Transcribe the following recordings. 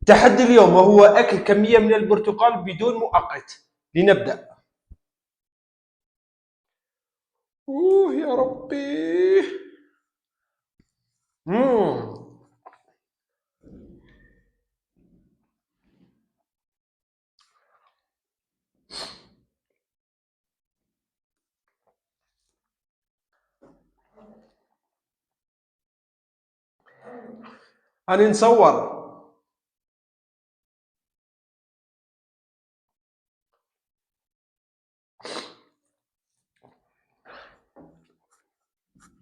تحدي اليوم وهو أكل كمية من البرتقال بدون مؤقت. لنبدأ. يا ربي. مم. أنا نصور.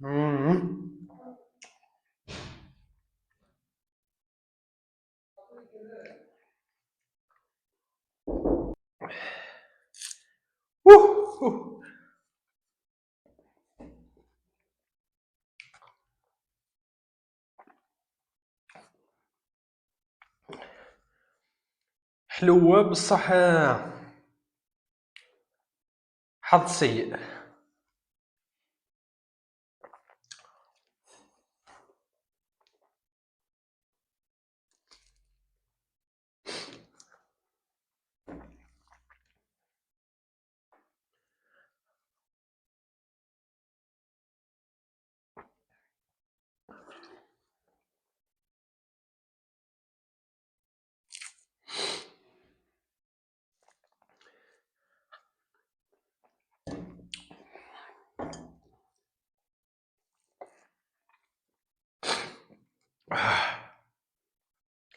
مم. أوه. حلوة بصح حظ سيء.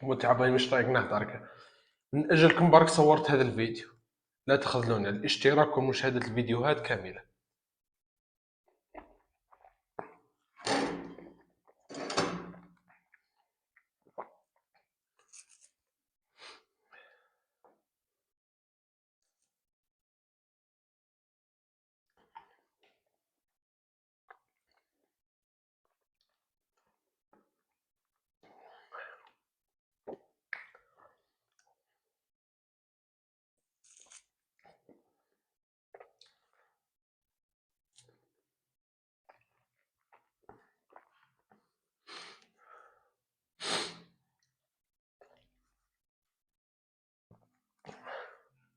متعبين مش طايق نهضر. من أجلكم برك صورت هذا الفيديو. لا تخذلون الاشتراك ومشاهدة الفيديوهات كاملة.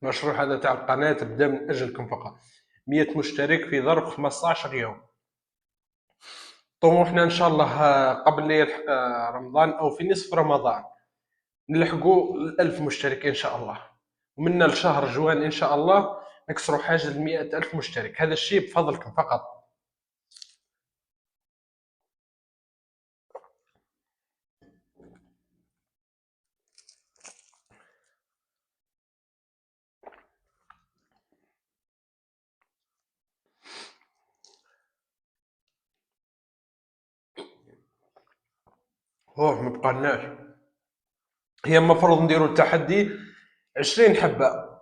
المشروع هذا تاع القناة بدا من أجلكم فقط. 100 مشترك في ظرف 15 يوم. طموحنا إن شاء الله قبل رمضان أو في نصف رمضان نلحقوا 1000 مشترك إن شاء الله. ومنا لشهر جوان إن شاء الله نكسروا حاجز 100,000 مشترك. هذا الشيء بفضلكم فقط. ما بقالناش. هي المفروض نديروا التحدي 20 حبة،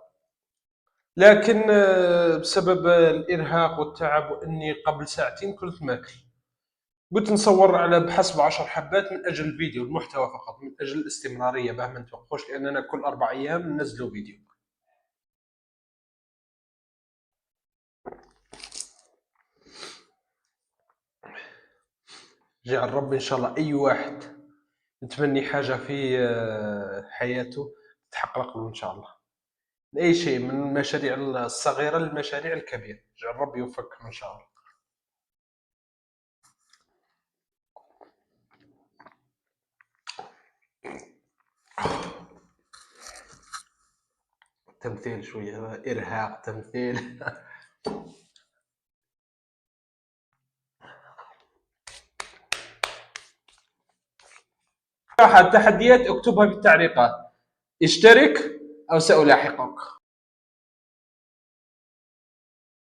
لكن بسبب الإرهاق والتعب وإني قبل ساعتين كنت ماكل، قلت نصور على بحسب 10 حبات من أجل الفيديو المحتوى فقط، من أجل الاستمرارية باه ما نتوقفوش، لأننا كل 4 أيام ننزلوا فيديو. جعل ربي إن شاء الله أي واحد يتمني حاجة في حياته تتحقق له إن شاء الله. أي شيء من المشاريع الصغيرة للمشاريع الكبيرة، جعل ربي يوفقكم إن شاء الله. تمثيل شوية إرهاق تمثيل. التحديات اكتبها في التعليقات. اشترك أو سألاحقك.